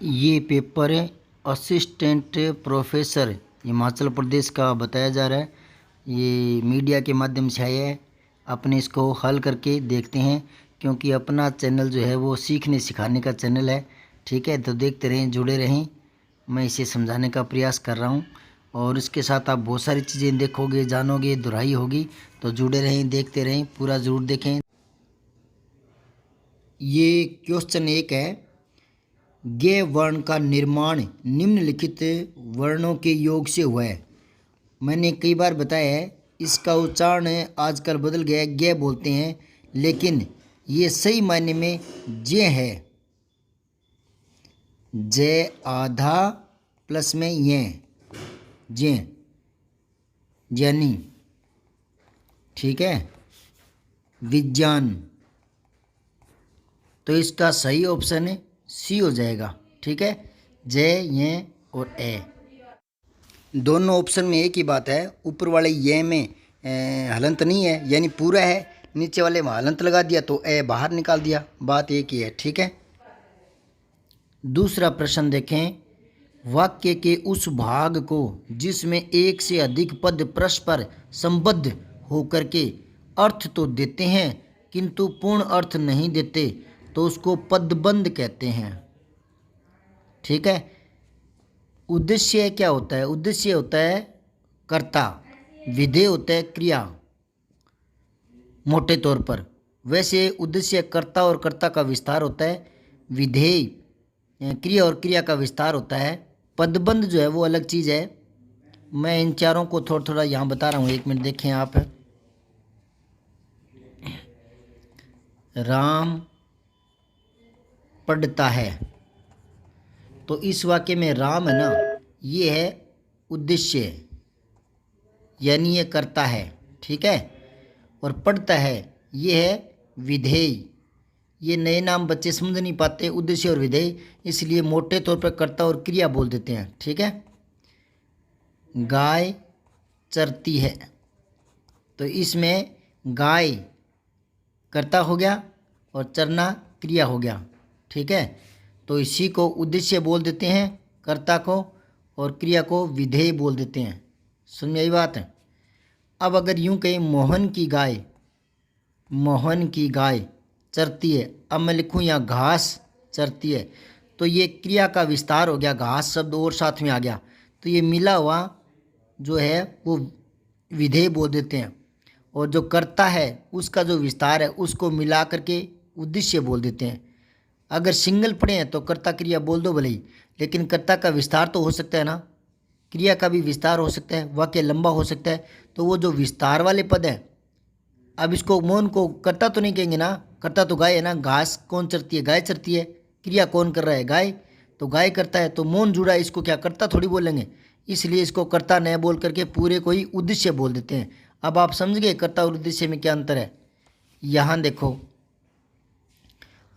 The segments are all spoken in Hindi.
ये paper assistant professor Himachal Pradesh का बताया जा रहा है। ये मीडिया के माध्यम से आया है। अपने इसको हल करके देखते हैं, क्योंकि अपना चैनल जो है वो सीखने सिखाने का चैनल है। ठीक है, तो देखते रहें, जुड़े रहें। मैं इसे समझाने का प्रयास कर रहा हूँ और इसके साथ आप बहुत सारी चीज़ें देखोगे, जानोगे, दुहराई होगी। तो जुड़े रहें, देखते रहें, पूरा ज़रूर देखें। ये क्वेश्चन एक है, गे वर्ण का निर्माण निम्नलिखित वर्णों के योग से हुआ है। मैंने कई बार बताया है, इसका उच्चारण आजकल बदल गया है, गे बोलते हैं, लेकिन ये सही मायने में जे है। जे आधा प्लस में ये जे यानी, ठीक है, विज्ञान। तो इसका सही ऑप्शन है सी हो जाएगा। ठीक है, जे, ये और ए दोनों ऑप्शन में एक ही बात है। ऊपर वाले ये में हलंत नहीं है, यानी पूरा है। नीचे वाले में हलंत लगा दिया तो ए बाहर निकाल दिया, बात एक ही है। ठीक है, दूसरा प्रश्न देखें। वाक्य के उस भाग को जिसमें एक से अधिक पद परस्पर संबद्ध होकर के अर्थ तो देते हैं किंतु पूर्ण अर्थ नहीं देते, तो उसको पदबंध कहते हैं। ठीक है, उद्देश्य क्या होता है? उद्देश्य होता है कर्ता, विधेय होता है क्रिया, मोटे तौर पर। वैसे उद्देश्य कर्ता और कर्ता का विस्तार होता है, विधेय क्रिया और क्रिया का विस्तार होता है। पदबंध जो है वो अलग चीज़ है। मैं इन चारों को थोड़ा थोड़ा यहाँ बता रहा हूँ, एक मिनट देखें आप। राम पढ़ता है, तो इस वाक्य में राम है ना, ये है उद्देश्य, यानी ये करता है। ठीक है, और पढ़ता है ये है विधेय। ये नए नाम बच्चे समझ नहीं पाते, उद्देश्य और विधेय, इसलिए मोटे तौर पर कर्ता और क्रिया बोल देते हैं। ठीक है, गाय चरती है, तो इसमें गाय कर्ता हो गया और चरना क्रिया हो गया। ठीक है, तो इसी को उद्देश्य बोल देते हैं कर्ता को, और क्रिया को विधेय बोल देते हैं। समझ में आई बात है? अब अगर यूं कहें मोहन की गाय, मोहन की गाय चरती है, अब मैं लिखूं यहाँ घास चरती है, तो ये क्रिया का विस्तार हो गया, घास शब्द और साथ में आ गया, तो ये मिला हुआ जो है वो विधेय बोल देते हैं। और जो कर्ता है उसका जो विस्तार है उसको मिला करके उद्देश्य बोल देते हैं। अगर सिंगल पढ़े हैं तो कर्ता क्रिया बोल दो भले ही, लेकिन कर्ता का विस्तार तो हो सकता है ना, क्रिया का भी विस्तार हो सकता है, वाक्य लंबा हो सकता है। तो वो जो विस्तार वाले पद है, अब इसको मोहन को कर्ता तो नहीं कहेंगे ना, कर्ता तो गाय है ना, घास कौन चरती है? गाय चरती है। क्रिया कौन कर रहा है? गाय, तो गाय करता है, तो मोहन जुड़ा है, इसको क्या कर्ता थोड़ी बोलेंगे, इसलिए इसको कर्ता न बोल करके पूरे को ही उद्देश्य बोल देते हैं। अब आप समझ गए कर्ता और उद्देश्य में क्या अंतर है? यहाँ देखो,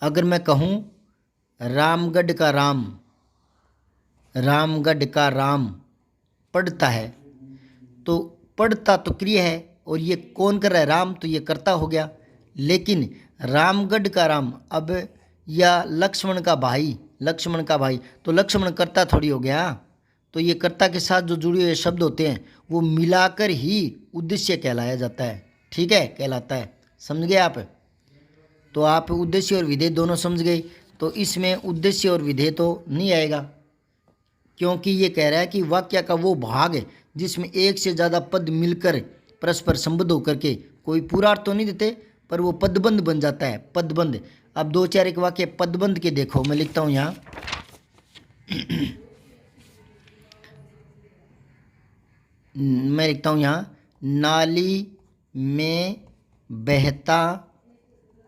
अगर मैं कहूँ रामगढ़ का राम, रामगढ़ का राम पढ़ता है, तो पढ़ता तो क्रिया है, और ये कौन कर रहा है? राम, तो ये कर्ता हो गया। लेकिन रामगढ़ का राम, अब या लक्ष्मण का भाई, लक्ष्मण का भाई, तो लक्ष्मण कर्ता थोड़ी हो गया। तो ये कर्ता के साथ जो जुड़े हुए शब्द होते हैं वो मिलाकर ही उद्देश्य कहलाया जाता है। ठीक है, कहलाता है। समझ गए आप? तो आप उद्देश्य और विधेय दोनों समझ गए। तो इसमें उद्देश्य और विधेय तो नहीं आएगा, क्योंकि ये कह रहा है कि वाक्य का वो भाग है जिसमें एक से ज़्यादा पद मिलकर परस्पर संबद्ध होकर के कोई पूरा अर्थ तो नहीं देते, पर वो पदबंध बन जाता है, पदबंध। अब दो चार एक वाक्य पदबंध के देखो, मैं लिखता हूँ यहाँ। मैं लिखता हूँ यहाँ, नाली में बहता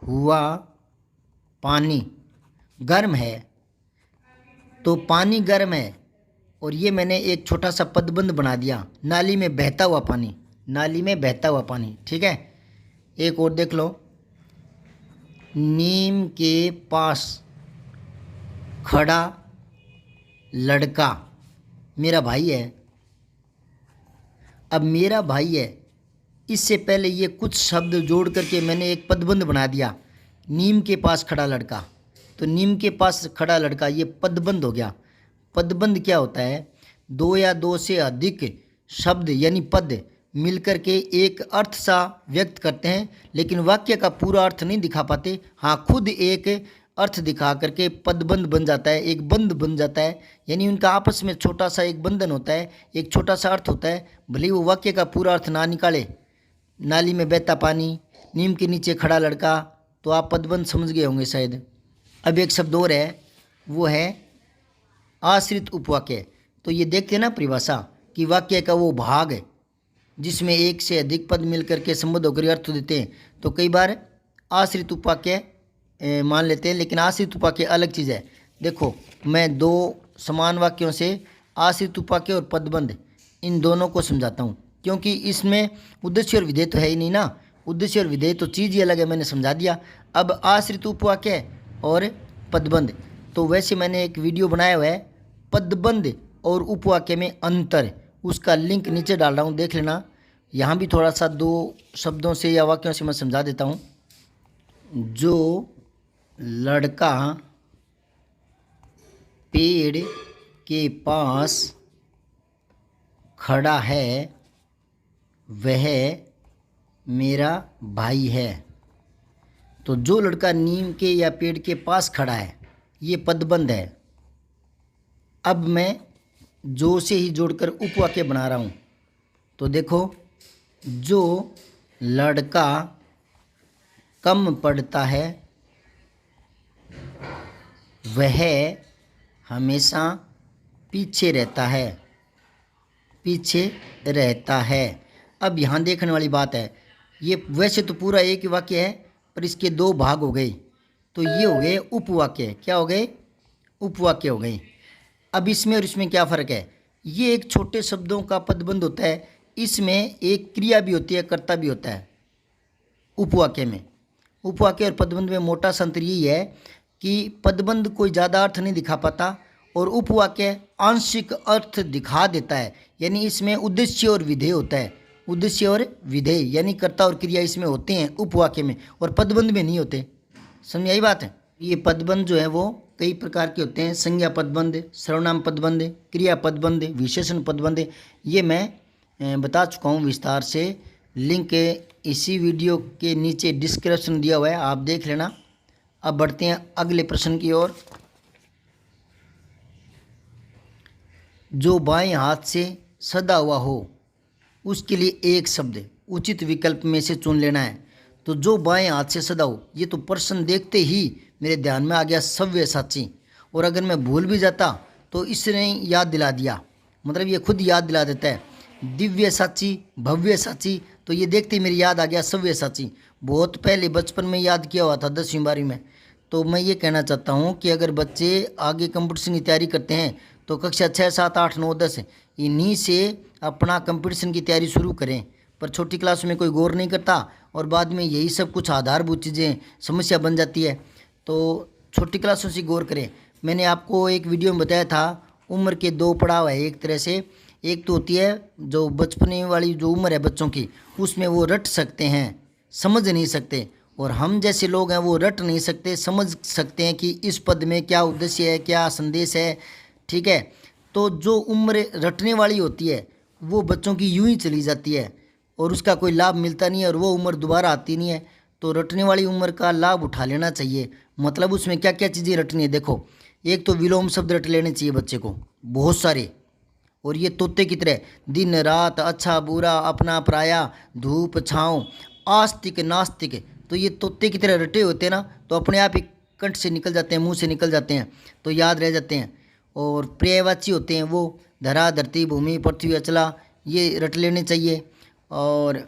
हुआ पानी गर्म है, तो पानी गर्म है, और ये मैंने एक छोटा सा पदबंध बना दिया, नाली में बहता हुआ पानी, नाली में बहता हुआ पानी। ठीक है, एक और देख लो, नीम के पास खड़ा लड़का मेरा भाई है। अब मेरा भाई है, इससे पहले ये कुछ शब्द जोड़ करके मैंने एक पदबंध बना दिया, नीम के पास खड़ा लड़का। तो नीम के पास खड़ा लड़का, ये पदबंध हो गया। पदबंध क्या होता है? दो या दो से अधिक शब्द यानी पद मिलकर के एक अर्थ सा व्यक्त करते हैं, लेकिन वाक्य का पूरा अर्थ नहीं दिखा पाते। हाँ, खुद एक अर्थ दिखा करके पदबंध बन जाता है, एक बंध बन जाता है, यानी उनका आपस में छोटा सा एक बंधन होता है, एक छोटा सा अर्थ होता है। भले ही वो वाक्य का पूरा अर्थ ना निकाले। नाली में बहता पानी, नीम के नीचे खड़ा लड़का, तो आप पदबंध समझ गए होंगे शायद। अब एक शब्द और है, वो है आश्रित उपवाक्य। तो ये देखते हैं ना परिभाषा कि वाक्य का वो भाग है जिसमें एक से अधिक पद मिलकर के संबंध होकर अर्थ देते हैं, तो कई बार आश्रित उपवाक्य मान लेते हैं, लेकिन आश्रित उपवाक्य अलग चीज़ है। देखो, मैं दो समान वाक्यों से आश्रित उपवाक्य और पदबंध इन दोनों को समझाता हूँ, क्योंकि इसमें उद्देश्य और विधेय तो है ही नहीं ना। उद्देश्य और विधेय तो चीज़ ही अलग है, मैंने समझा दिया। अब आश्रित उपवाक्य और पदबंध, तो वैसे मैंने एक वीडियो बनाया हुआ है पदबंध और उपवाक्य में अंतर, उसका लिंक नीचे डाल रहा हूँ, देख लेना। यहाँ भी थोड़ा सा दो शब्दों से या वाक्यों से मैं समझा देता हूँ। जो लड़का पेड़ के पास खड़ा है वह मेरा भाई है। तो जो लड़का नीम के या पेड़ के पास खड़ा है, ये पदबंध है। अब मैं जो से ही जोड़कर उपवाक्य बना रहा हूँ। तो देखो, जो लड़का कम पढ़ता है वह हमेशा पीछे रहता है, पीछे रहता है। अब यहाँ देखने वाली बात है, ये वैसे तो पूरा एक ही वाक्य है, पर इसके दो भाग हो गए, तो ये हो गए उपवाक्य। क्या हो गए? उपवाक्य हो गए। अब इसमें और इसमें क्या फ़र्क है? ये एक छोटे शब्दों का पदबंध होता है, इसमें एक क्रिया भी होती है, कर्ता भी होता है। उपवाक्य में, उपवाक्य और पदबंध में मोटा सा अंतर यही है कि पदबंध कोई ज़्यादा अर्थ नहीं दिखा पाता और उपवाक्य आंशिक अर्थ दिखा देता है, यानी इसमें उद्देश्य और विधेय होता है। उद्देश्य और विधेय यानी कर्ता और क्रिया इसमें होते हैं उपवाक्य में, और पदबंध में नहीं होते। समझ आई बात है? ये पदबंध जो है वो कई प्रकार के होते हैं। संज्ञा पदबंध, सर्वनाम पदबंध, क्रिया पदबंध, विशेषण पदबंध, ये मैं बता चुका हूँ विस्तार से। लिंक इसी वीडियो के नीचे डिस्क्रिप्शन दिया हुआ है, आप देख लेना। अब बढ़ते हैं अगले प्रश्न की ओर। जो बाएं हाथ से सदा हुआ हो उसके लिए एक शब्द उचित विकल्प में से चुन लेना है। तो जो बाएं हाथ से सदा हो, ये तो प्रश्न देखते ही मेरे ध्यान में आ गया सव्यसाची, और अगर मैं भूल भी जाता तो इसने याद दिला दिया, मतलब ये खुद याद दिला देता है। दिव्य साची, भव्य साची, तो ये देखते ही मेरी याद आ गया सव्यसाची। बहुत पहले बचपन में याद किया हुआ था 10वीं 12वीं में। तो मैं ये कहना चाहता हूँ कि अगर बच्चे आगे कंपटीशन की तैयारी करते हैं तो कक्षा 6, 7, 8, 9, 10 इन्हीं से अपना कंपटीशन की तैयारी शुरू करें। पर छोटी क्लास में कोई गौर नहीं करता और बाद में यही सब कुछ आधारभूत चीज़ें समस्या बन जाती है। तो छोटी क्लासों से गौर करें। मैंने आपको एक वीडियो में बताया था उम्र के दो पड़ाव है एक तरह से। एक तो होती है जो बचपने वाली जो उम्र है बच्चों की, उसमें वो रट सकते हैं, समझ नहीं सकते, और हम जैसे लोग हैं वो रट नहीं सकते, समझ सकते हैं कि इस पद में क्या उद्देश्य है, क्या संदेश है। ठीक है, तो जो उम्र रटने वाली होती है वो बच्चों की यूं ही चली जाती है और उसका कोई लाभ मिलता नहीं है और वो उम्र दोबारा आती नहीं है। तो रटने वाली उम्र का लाभ उठा लेना चाहिए। मतलब उसमें क्या क्या चीज़ें रटनी है, देखो, एक तो विलोम शब्द रट लेने चाहिए बच्चे को बहुत सारे, और ये तोते की तरह दिन रात, अच्छा बुरा, अपना पराया, धूप छाँव, आस्तिक नास्तिक, तो ये तोते की तरह रटे होते हैं ना, तो अपने आप ही कंठ से निकल जाते हैं, मुंह से निकल जाते हैं, तो याद रह जाते हैं। और पर्यायवाची होते हैं वो धरा, धरती, भूमि, पृथ्वी, अचला, ये रट लेने चाहिए। और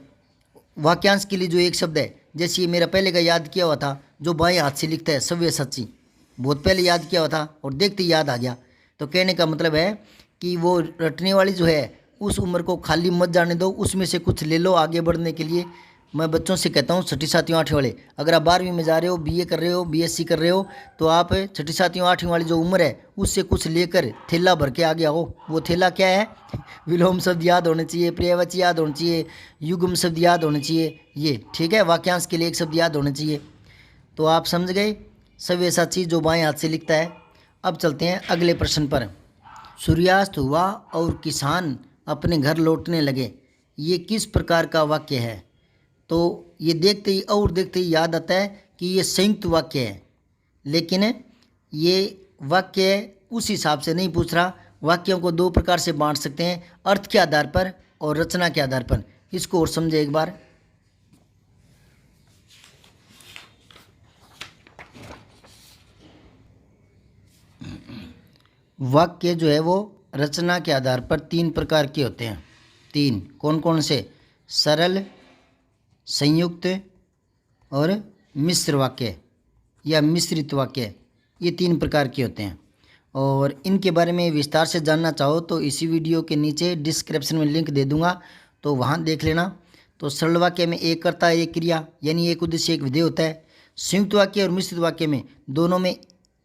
वाक्यांश के लिए जो एक शब्द है, जैसे ये मेरा पहले का याद किया हुआ था जो बाएं हाथ से लिखता है सव्यसाची, बहुत पहले याद किया हुआ था और देखते ही याद आ गया। तो कहने का मतलब है कि वो रटने वाली जो है उस उम्र को खाली मत जाने दो, उसमें से कुछ ले लो आगे बढ़ने के लिए। मैं बच्चों से कहता हूँ 6ठी 7वीं 8वीं वाले, अगर आप 12वीं में जा रहे हो, बीए कर रहे हो, बीएससी कर रहे हो, तो आप 6ठी 7वीं 8वीं वाली जो उम्र है उससे कुछ लेकर थैला भर के आगे आओ। वो थैला क्या है? विलोम शब्द याद होने चाहिए, पर्यायवाची याद होने चाहिए, युग्म शब्द याद होने चाहिए, ये ठीक है। वाक्यांश के लिए एक शब्द याद होने चाहिए। तो आप समझ गए सव्यसाची जो बाएं हाथ से लिखता है। अब चलते हैं अगले प्रश्न पर। सूर्यास्त हुआ और किसान अपने घर लौटने लगे, ये किस प्रकार का वाक्य है? तो ये देखते ही याद आता है कि ये संयुक्त वाक्य है, लेकिन ये वाक्य उस हिसाब से नहीं पूछ रहा। वाक्यों को दो प्रकार से बांट सकते हैं, अर्थ के आधार पर और रचना के आधार पर। इसको और समझे एक बार। वाक्य जो है वो रचना के आधार पर तीन प्रकार के होते हैं। तीन कौन कौन से? सरल, संयुक्त और मिश्र वाक्य या मिश्रित वाक्य, ये तीन प्रकार के होते हैं। और इनके बारे में विस्तार से जानना चाहो तो इसी वीडियो के नीचे डिस्क्रिप्शन में लिंक दे दूंगा, तो वहाँ देख लेना। तो सरल वाक्य में एक कर्ता एक क्रिया यानी एक उद्देश्य एक विधेय होता है। संयुक्त वाक्य और मिश्रित वाक्य में दोनों में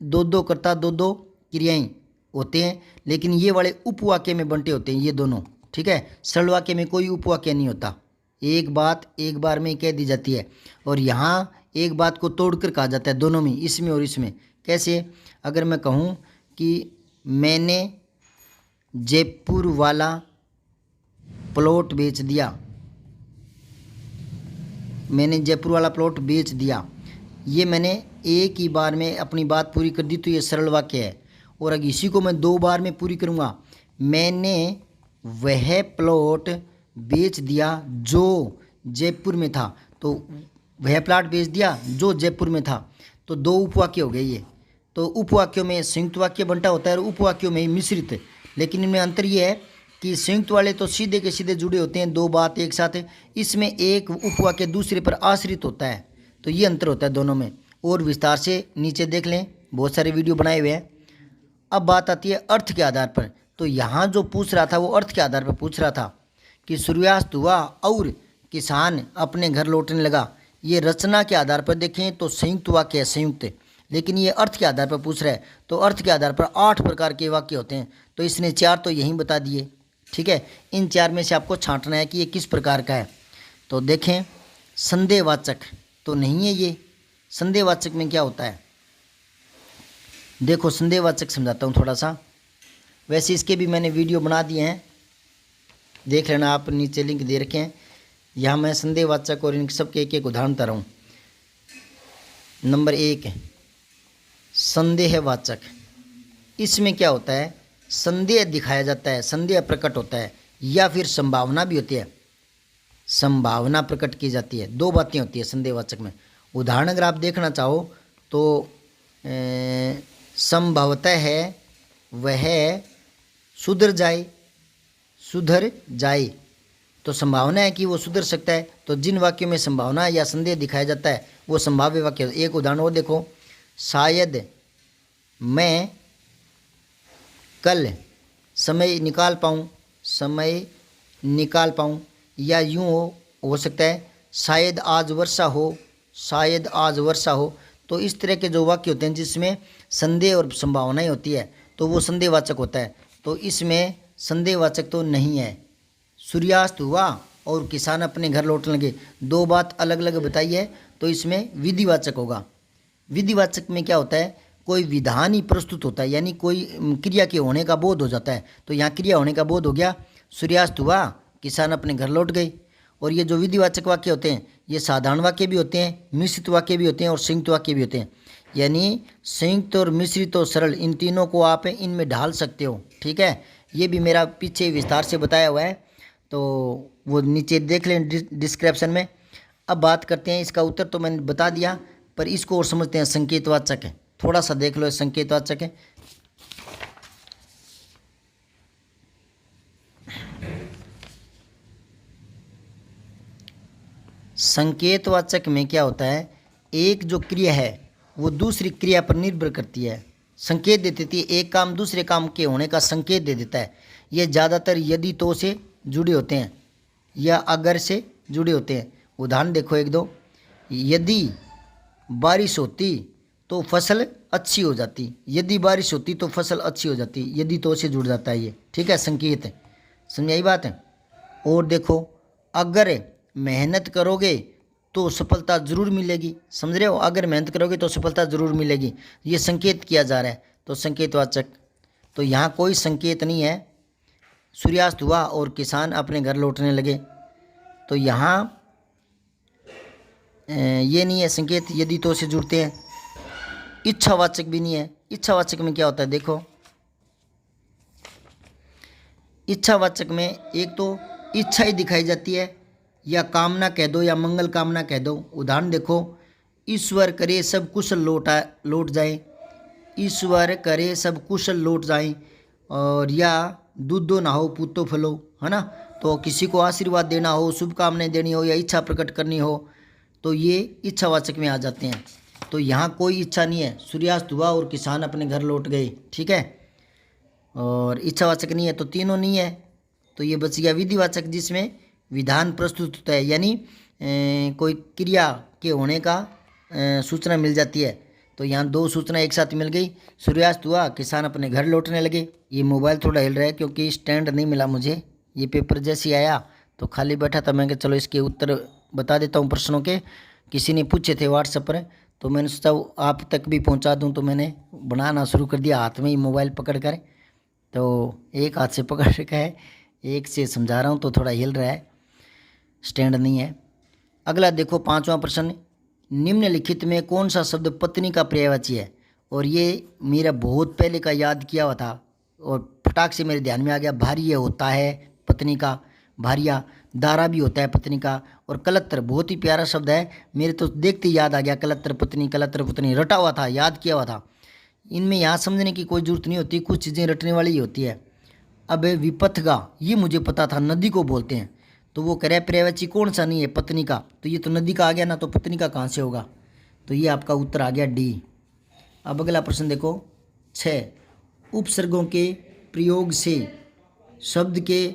दो दो कर्ता दो दो क्रियाएं होते हैं, लेकिन ये वाले उपवाक्य में बंटे होते हैं ये दोनों। ठीक है, सरल वाक्य में कोई उपवाक्य नहीं होता, एक बात एक बार में कह दी जाती है। और यहाँ एक बात को तोड़कर कहा जाता है दोनों में, इसमें और इसमें। कैसे? अगर मैं कहूँ कि मैंने जयपुर वाला प्लॉट बेच दिया, मैंने जयपुर वाला प्लॉट बेच दिया, ये मैंने एक ही बार में अपनी बात पूरी कर दी, तो ये सरल वाक्य है। और अगर इसी को मैं दो बार में पूरी करूँगा, मैंने वह प्लॉट बेच दिया जो जयपुर में था, तो वह प्लॉट बेच दिया जो जयपुर में था, तो दो उपवाक्य हो गए ये। तो उपवाक्यों में संयुक्त वाक्य बंटा होता है और उपवाक्यों में मिश्रित। लेकिन इनमें अंतर ये है कि संयुक्त वाले तो सीधे के सीधे जुड़े होते हैं, दो बात एक साथ। इसमें एक उपवाक्य दूसरे पर आश्रित होता है, तो ये अंतर होता है दोनों में। और विस्तार से नीचे देख लें, बहुत सारे वीडियो बनाए हुए हैं। अब बात आती है अर्थ के आधार पर। तो यहाँ जो पूछ रहा था वो अर्थ के आधार पर पूछ रहा था कि सूर्यास्त हुआ और किसान अपने घर लौटने लगा। ये रचना के आधार पर देखें तो संयुक्त वाक्य है, संयुक्त। लेकिन ये अर्थ के आधार पर पूछ रहा है, तो अर्थ के आधार पर 8 प्रकार के वाक्य होते हैं, तो इसने 4 तो यहीं बता दिए। ठीक है, इन 4 में से आपको छांटना है कि ये किस प्रकार का है। तो देखें, संदेहवाचक तो नहीं है ये। संदेहवाचक में क्या होता है? देखो, संदेहवाचक समझाता हूँ थोड़ा सा। वैसे इसके भी मैंने वीडियो बना दिए हैं, देख लेना आप, नीचे लिंक दे रखे हैं। यहाँ मैं संदेहवाचक और इन सबके एक एक उदाहरण बता रहा हूँ। नंबर 1, संदेहवाचक। इसमें क्या होता है? संदेह दिखाया जाता है, संदेह प्रकट होता है, या फिर संभावना भी होती है, संभावना प्रकट की जाती है। दो बातें होती है संदेहवाचक में। उदाहरण अगर आप देखना चाहो तो संभवतः है वह सुधर जाए, तो संभावना है कि वो सुधर सकता है। तो जिन वाक्यों में संभावना या संदेह दिखाया जाता है वो संभाव्य वाक्य। एक उदाहरण और देखो, शायद मैं कल समय निकाल पाऊँ, या यूँ हो सकता है शायद आज वर्षा हो। तो इस तरह के जो वाक्य होते हैं जिसमें संदेह और संभावनाएं होती है, तो वो संदेहवाचक होता है। तो इसमें संदेहवाचक तो नहीं है। सूर्यास्त हुआ और किसान अपने घर लौटने लगे, दो बात अलग अलग बताई है, तो इसमें विधिवाचक होगा। विधिवाचक में क्या होता है? कोई विधान ही प्रस्तुत होता है, यानी कोई क्रिया के होने का बोध हो जाता है। तो यहाँ क्रिया होने का बोध हो गया, सूर्यास्त हुआ, किसान अपने घर लौट गए। और ये जो विधिवाचक वाक्य होते हैं ये साधारण वाक्य भी होते हैं, मिश्रित वाक्य भी होते हैं और संयुक्त वाक्य भी होते हैं। यानी संयुक्त और मिश्रित और सरल, इन तीनों को आप इनमें ढाल सकते हो। ठीक है, ये भी मेरा पीछे विस्तार से बताया हुआ है, तो वो नीचे देख लें डिस्क्रिप्शन में। अब बात करते हैं, इसका उत्तर तो मैंने बता दिया, पर इसको और समझते हैं। संकेतवाचक है, थोड़ा सा देख लो, संकेतवाचक है। संकेतवाचक में क्या होता है? एक जो क्रिया है वो दूसरी क्रिया पर निर्भर करती है, संकेत दे देती है। एक काम दूसरे काम के होने का संकेत दे देता है। ये ज़्यादातर यदि तो से जुड़े होते हैं या अगर से जुड़े होते हैं। उदाहरण देखो एक दो, यदि बारिश होती तो फसल अच्छी हो जाती, यदि बारिश होती तो फसल अच्छी हो जाती, यदि तो से जुड़ जाता है ये। ठीक है, संकेत है, समझ आई बात है। और देखो, अगर मेहनत करोगे तो सफलता ज़रूर मिलेगी। समझ रहे हो, अगर मेहनत करोगे तो सफलता ज़रूर मिलेगी। ये संकेत किया जा रहा है, तो संकेतवाचक। तो यहाँ कोई संकेत नहीं है। सूर्यास्त हुआ और किसान अपने घर लौटने लगे, तो यहाँ ये नहीं है संकेत, यदि तो से जुड़ते हैं। इच्छावाचक भी नहीं है। इच्छावाचक में क्या होता है देखो, इच्छावाचक में एक तो इच्छा ही दिखाई जाती है, या कामना कह दो या मंगल कामना कह दो। उदाहरण देखो, ईश्वर करे सब कुशल लौट जाए, ईश्वर करे सब कुशल लौट जाए, और या दूधो ना हो पूतो फलो, है ना। तो किसी को आशीर्वाद देना हो, शुभकामनाएं देनी हो या इच्छा प्रकट करनी हो, तो ये इच्छावाचक में आ जाते हैं। तो यहाँ कोई इच्छा नहीं है। सूर्यास्त हुआ और किसान अपने घर लौट गए, ठीक है, और इच्छावाचक नहीं है, तो तीनों नहीं है। तो ये बच गया विधिवाचक, जिसमें विधान प्रस्तुत होता है, यानी कोई क्रिया के होने का सूचना मिल जाती है। तो यहाँ दो सूचना एक साथ मिल गई। सूर्यास्त हुआ, किसान अपने घर लौटने लगे। ये मोबाइल थोड़ा हिल रहा है क्योंकि स्टैंड नहीं मिला मुझे। ये पेपर जैसे आया तो खाली बैठा था, मैं कहा चलो इसके उत्तर बता देता हूँ प्रश्नों के। किसी ने पूछे थे व्हाट्सएप पर, तो मैंने सोचा आप तक भी पहुँचा दूँ, तो मैंने बनाना शुरू कर दिया हाथ में ही मोबाइल पकड़ कर। तो एक हाथ से पकड़ रखा है, एक से समझा रहा हूँ, तो थोड़ा हिल रहा है, स्टैंड नहीं है। अगला देखो 5वां प्रश्न, निम्नलिखित में कौन सा शब्द पत्नी का पर्यायवाची है। और ये मेरा बहुत पहले का याद किया हुआ था और फटाक से मेरे ध्यान में आ गया। भार्य होता है पत्नी का, भार्या। दारा भी होता है पत्नी का। और कलत्र बहुत ही प्यारा शब्द है, मेरे तो देखते ही याद आ गया। कलत्र पत्नी रटा हुआ था, याद किया हुआ था। इनमें यहाँ समझने की कोई ज़रूरत नहीं होती, कुछ चीज़ें रटने वाली ही होती है। अब विपथगा, ये मुझे पता था, नदी को बोलते हैं। तो वो कह रहा है पर्यायवाची कौन सा नहीं है, पत्नी का। तो ये तो नदी का आ गया ना, तो पत्नी का कहाँ से होगा। तो ये आपका उत्तर आ गया डी। अब अगला प्रश्न देखो 6, उपसर्गों के प्रयोग से शब्द के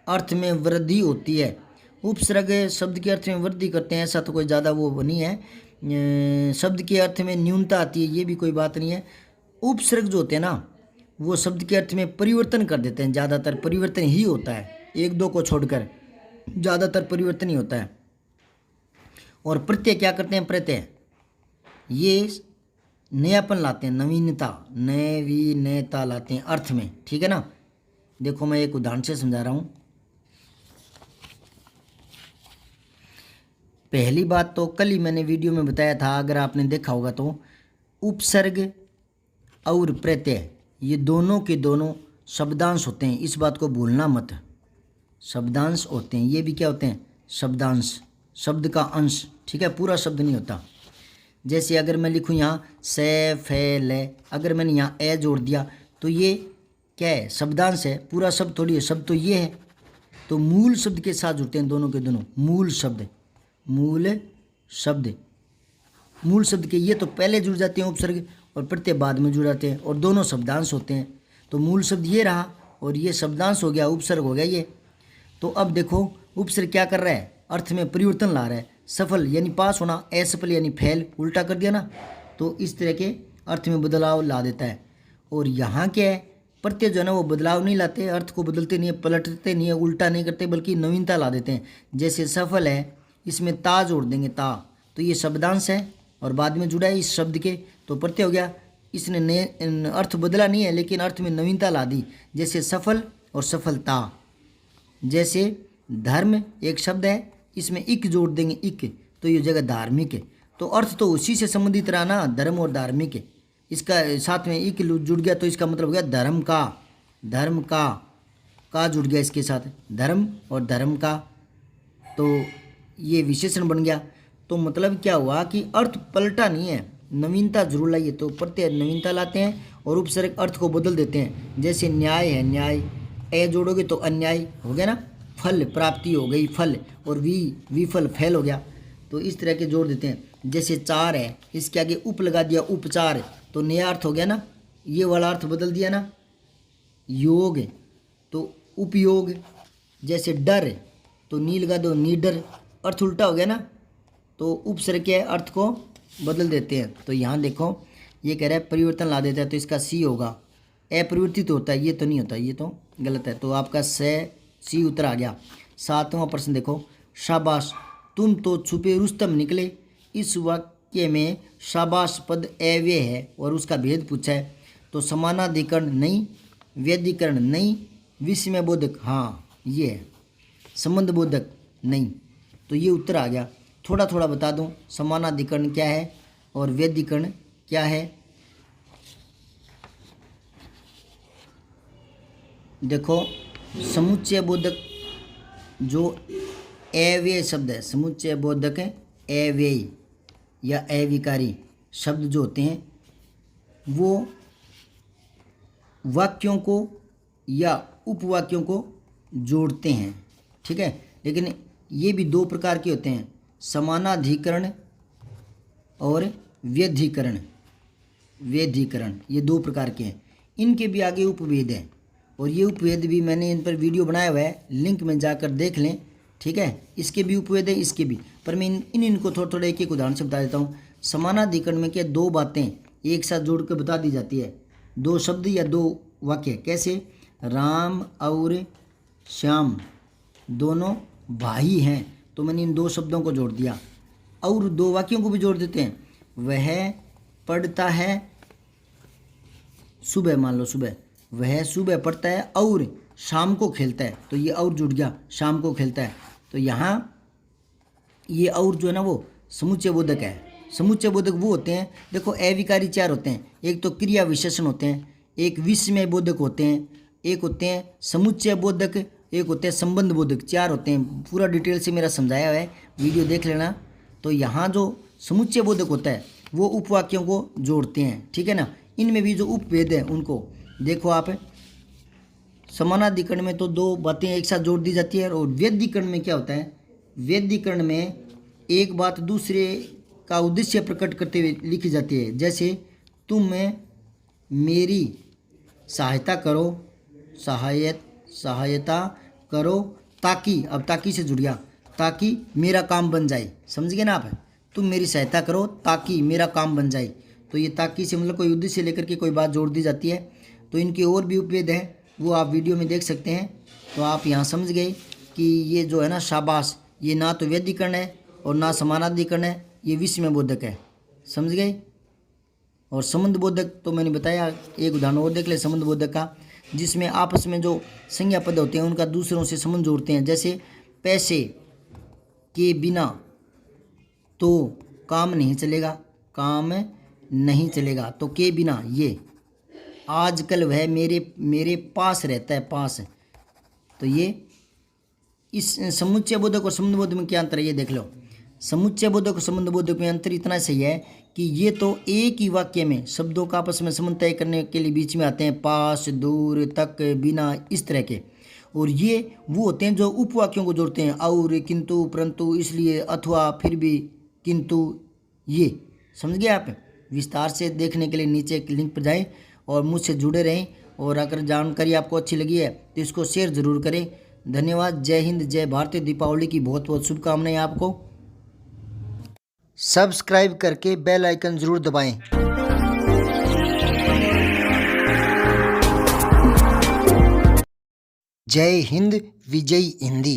अर्थ में वृद्धि होती है। उपसर्ग शब्द के अर्थ में वृद्धि करते हैं, ऐसा तो कोई ज़्यादा वो नहीं है। शब्द के अर्थ में न्यूनता आती है, ये भी कोई बात नहीं है। उपसर्ग जो होते हैं ना, वो शब्द के अर्थ में परिवर्तन कर देते हैं। ज़्यादातर परिवर्तन ही होता है, एक दो को छोड़कर ज़्यादातर परिवर्तन ही होता है। और प्रत्यय क्या करते हैं, प्रत्यय ये नयापन लाते हैं, नवीनता लाते हैं अर्थ में, ठीक है ना। देखो मैं एक उदाहरण से समझा रहा हूँ। पहली बात तो कल ही मैंने वीडियो में बताया था, अगर आपने देखा होगा तो, उपसर्ग और प्रत्यय ये दोनों के दोनों शब्दांश होते हैं, इस बात को भूलना मत। शब्दांश होते हैं, ये भी क्या होते हैं, शब्दांश, शब्द का अंश, ठीक है, पूरा शब्द नहीं होता। जैसे अगर मैं लिखूँ यहाँ से फे ले, अगर मैंने यहाँ ए जोड़ दिया तो ये क्या है, शब्दांश है, पूरा शब्द थोड़ी है, शब्द तो ये है। तो मूल शब्द के साथ जुड़ते हैं दोनों के दोनों, मूल शब्द मूल शब्द के ये तो पहले जुड़ जाते हैं उपसर्ग, और प्रत्यय बाद में जुड़ जाते हैं, और दोनों शब्दांश होते हैं। तो मूल शब्द ये रहा और ये शब्दांश हो गया, उपसर्ग हो गया ये। तो अब देखो उपसर्ग क्या कर रहा है, अर्थ में परिवर्तन ला रहा है। सफल यानी पास होना, असफल यानी फेल, उल्टा कर दिया ना, तो इस तरह के अर्थ में बदलाव ला देता है। और यहाँ क्या है, प्रत्यय जो है ना वो बदलाव नहीं लाते, अर्थ को बदलते नहीं है, पलटते नहीं है, उल्टा नहीं करते, बल्कि नवीनता ला देते हैं। जैसे सफल है, इसमें ता जोड़ देंगे, ता, तो ये शब्दांश है और बाद में जुड़ा है इस शब्द के, तो प्रत्यय हो गया। इसने अर्थ बदला नहीं है, लेकिन अर्थ में नवीनता ला दी, जैसे सफल और सफलता। जैसे धर्म एक शब्द है, इसमें इक जोड़ देंगे, इक, तो ये जगह धार्मिक है। तो अर्थ तो उसी से संबंधित रहा ना, धर्म और धार्मिक है। इसका साथ में इक जुड़ गया, तो इसका मतलब हो गया धर्म का जुड़ गया इसके साथ, धर्म और धर्म का, तो ये विशेषण बन गया। तो मतलब क्या हुआ कि अर्थ पलटा नहीं है, नवीनता जरूर लाइए। तो प्रत्यय नवीनता लाते हैं और उपसर्ग अर्थ को बदल देते हैं। जैसे न्याय है, न्याय, ए जोड़ोगे तो अन्याय हो गया ना, फल प्राप्ति हो गई, फल, और विफल फैल हो गया। तो इस तरह के जोड़ देते हैं। जैसे चार है, इसके आगे उप लगा दिया, उपचार, तो नया अर्थ हो गया ना, ये वाला अर्थ बदल दिया ना। योग तो उपयोग, जैसे डर, तो नी लगा दो, निडर, अर्थ उल्टा हो गया ना, तो उपसर्ग के अर्थ को बदल देते हैं। तो यहाँ देखो ये कह रहा है परिवर्तन ला देता है, तो इसका सी होगा। अपरिवर्तित होता है, ये तो नहीं होता, ये तो गलत है। तो आपका सी उत्तर आ गया। 7वां प्रश्न देखो, शाबाश, तुम तो छुपे रुस्तम निकले। इस वाक्य में शाबाश पद अव्यय है और उसका भेद पूछा है। तो समानाधिकरण नहीं, व्यधिकरण नहीं, विस्मय बोधक हाँ ये है, संबंध बोधक नहीं। तो ये उत्तर आ गया। थोड़ा थोड़ा बता दूं, समानाधिकरण क्या है और व्यधिकरण क्या है। देखो, समुच्चय बोधक जो अव्यय शब्द है, समुच्चय बोधक है अव्यय या अविकारी शब्द जो होते हैं वो वाक्यों को या उपवाक्यों को जोड़ते हैं, ठीक है। लेकिन ये भी दो प्रकार के होते हैं, समानाधिकरण और व्यधिकरण। व्यधिकरण ये दो प्रकार के हैं। इनके भी आगे उपभेद है और ये उपभेद भी मैंने इन पर वीडियो बनाया हुआ है, लिंक में जाकर देख लें, ठीक है। इसके भी उपभेद है, इसके भी, पर मैं इनको थोड़ा थोड़ा एक एक उदाहरण से बता देता हूँ। समानाधिकरण में क्या दो बातें एक साथ जोड़ कर बता दी जाती है, दो शब्द या दो वाक्य। कैसे? राम और श्याम दोनों भाई हैं, तो मैंने इन दो शब्दों को जोड़ दिया। और दो वाक्यों को भी जोड़ देते हैं, वह पढ़ता है सुबह, मान लो सुबह, वह सुबह पढ़ता है और शाम को खेलता है, तो ये और जुड़ गया, शाम को खेलता है। तो यहाँ ये और जो है ना वो समुच्चय बोधक है। समुच्चय बोधक वो होते हैं, देखो अविकारी चार होते हैं, एक तो क्रिया विशेषण होते हैं, एक विस्मय बोधक होते हैं, एक होते हैं समुच्चय बोधक, एक होते हैं संबंध बोधक, चार होते हैं। पूरा डिटेल से मेरा समझाया हुआ है, वीडियो देख लेना। तो यहाँ जो समुच्चय बोधक होता है वो उपवाक्यों को जोड़ते हैं, ठीक है ना। इनमें भी जो उपभेद है उनको देखो आप। समानाधिकरण में तो दो बातें एक साथ जोड़ दी जाती है, और व्यधिकरण में क्या होता है, व्यधिकरण में एक बात दूसरे का उद्देश्य प्रकट करते हुए लिखी जाती है। जैसे तुम मेरी सहायता करो, सहायता करो ताकि, अब ताकि से जुड़ गया, ताकि मेरा काम बन जाए, समझ गए ना आप। तुम मेरी सहायता करो ताकि मेरा काम बन जाए, तो ये ताकि से मतलब कोई उद्देश्य लेकर के कोई बात जोड़ दी जाती है। तो इनके और भी उपभेद है, वो आप वीडियो में देख सकते हैं। तो आप यहाँ समझ गए कि ये जो है ना शाबाश, ये ना तो व्यधिकरण है और ना समानाधिकरण है, ये विस्मय बोधक है, समझ गए। और संबंध बोधक तो मैंने बताया, एक उदाहरण और देख ले संबंध बोधक का, जिसमें आपस में जो संज्ञा पद होते हैं उनका दूसरों से संबंध जोड़ते हैं। जैसे पैसे के बिना तो काम नहीं चलेगा, काम नहीं चलेगा, तो के बिना। ये आजकल वह मेरे पास रहता है, पास, तो ये इस समुच्चय बोधक और संबंध बोधक में क्या अंतर है ये देख लो। समुच्चय बोधक और संबंध बोधक में अंतर इतना सही है कि ये तो एक ही वाक्य में शब्दों का आपस में संबंध तय करने के लिए बीच में आते हैं, पास, दूर, तक, बिना, इस तरह के। और ये वो होते हैं जो उपवाक्यों को जोड़ते हैं, और, किंतु, परंतु, इसलिए, अथवा, फिर भी, किंतु, ये समझ गए आप। विस्तार से देखने के लिए नीचे एक लिंक पर जाएं और मुझसे जुड़े रहें। और अगर जानकारी आपको अच्छी लगी है तो इसको शेयर ज़रूर करें। धन्यवाद। जय हिंद, जय भारत। दीपावली की बहुत बहुत शुभकामनाएं आपको। सब्सक्राइब करके बेल आइकन ज़रूर दबाएं। जय हिंद, विजय हिंदी।